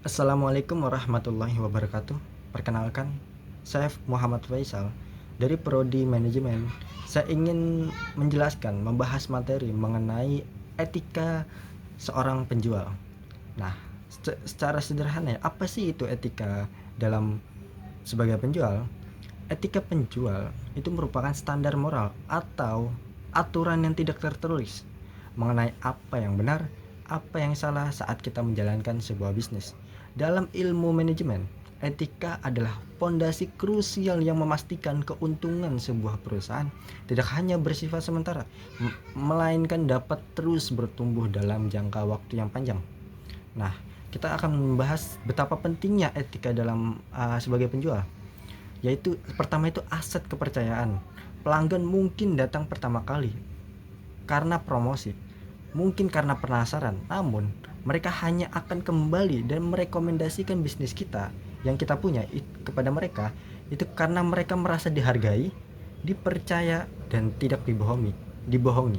Assalamualaikum warahmatullahi wabarakatuh. Perkenalkan, saya Muhammad Faisal dari Prodi Manajemen. Saya ingin membahas materi mengenai etika seorang penjual. Nah, secara sederhana, apa sih itu etika dalam sebagai penjual? Etika penjual itu merupakan standar moral atau aturan yang tidak tertulis mengenai apa yang benar, apa yang salah saat kita menjalankan sebuah bisnis. Dalam ilmu manajemen, etika adalah fondasi krusial yang memastikan keuntungan sebuah perusahaan tidak hanya bersifat sementara, melainkan dapat terus bertumbuh dalam jangka waktu yang panjang. Nah, kita akan membahas betapa pentingnya etika dalam sebagai penjual, yaitu pertama itu aset kepercayaan. Pelanggan mungkin datang pertama kali karena promosi, mungkin karena penasaran, namun mereka hanya akan kembali dan merekomendasikan bisnis kita yang kita punya kepada mereka itu karena mereka merasa dihargai, dipercaya, dan tidak dibohongi.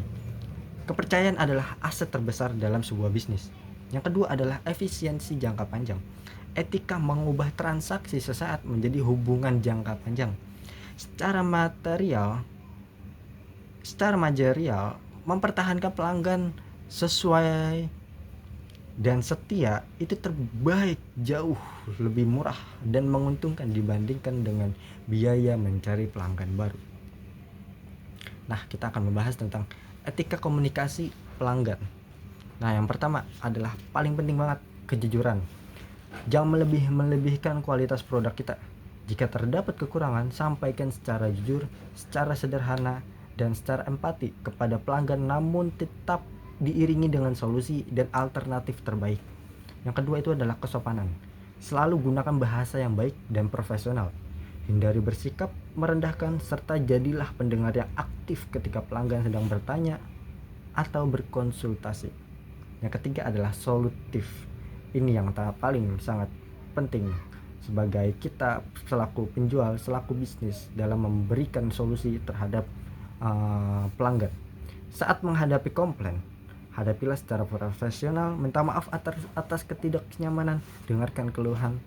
Kepercayaan adalah aset terbesar dalam sebuah bisnis. Yang kedua adalah efisiensi jangka panjang. Etika mengubah transaksi sesaat menjadi hubungan jangka panjang. Secara material, mempertahankan pelanggan sesuai dan setia itu terbaik, jauh lebih murah dan menguntungkan dibandingkan dengan biaya mencari pelanggan baru. Nah, kita akan membahas tentang etika komunikasi pelanggan. Nah, yang pertama adalah paling penting banget, kejujuran. Jangan melebihkan kualitas produk kita. Jika terdapat kekurangan, sampaikan secara jujur, secara sederhana, dan secara empati kepada pelanggan, namun tetap diiringi dengan solusi dan alternatif terbaik. Yang kedua itu adalah kesopanan. Selalu gunakan bahasa yang baik dan profesional. Hindari bersikap merendahkan serta jadilah pendengar yang aktif ketika pelanggan sedang bertanya atau berkonsultasi. Yang ketiga adalah solutif. Ini yang paling sangat penting sebagai kita selaku penjual, selaku bisnis dalam memberikan solusi terhadap pelanggan. Saat menghadapi komplain, hadapilah secara profesional, minta maaf atas ketidaknyamanan, dengarkan keluhan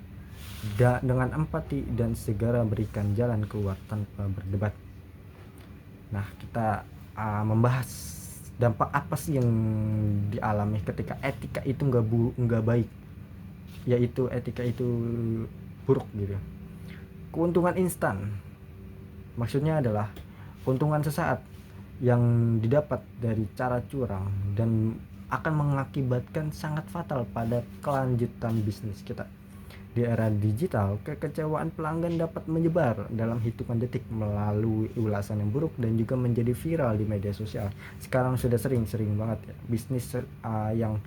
dengan empati dan segera berikan jalan keluar tanpa berdebat. Nah, kita membahas dampak apa sih yang dialami ketika etika itu nggak baik, yaitu etika itu buruk gitu. Keuntungan instan, maksudnya adalah keuntungan sesaat yang didapat dari cara curang dan akan mengakibatkan sangat fatal pada kelanjutan bisnis kita. Di era digital, kekecewaan pelanggan dapat menyebar dalam hitungan detik melalui ulasan yang buruk dan juga menjadi viral di media sosial. Sekarang sudah sering banget ya, bisnis yang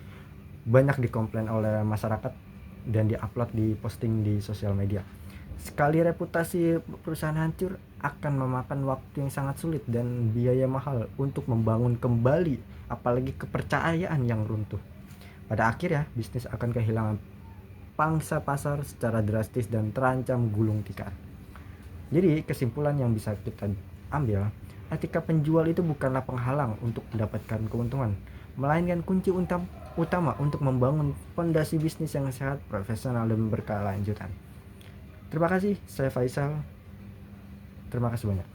banyak dikomplain oleh masyarakat dan diupload, diposting di sosial media. Sekali reputasi perusahaan hancur, akan memakan waktu yang sangat sulit dan biaya mahal untuk membangun kembali, apalagi kepercayaan yang runtuh. Pada akhirnya, bisnis akan kehilangan pangsa pasar secara drastis dan terancam gulung tikar. Jadi, kesimpulan yang bisa kita ambil, etika penjual itu bukanlah penghalang untuk mendapatkan keuntungan, melainkan kunci utama untuk membangun fondasi bisnis yang sehat, profesional, dan berkelanjutan. Terima kasih, saya Faisal. Terima kasih banyak.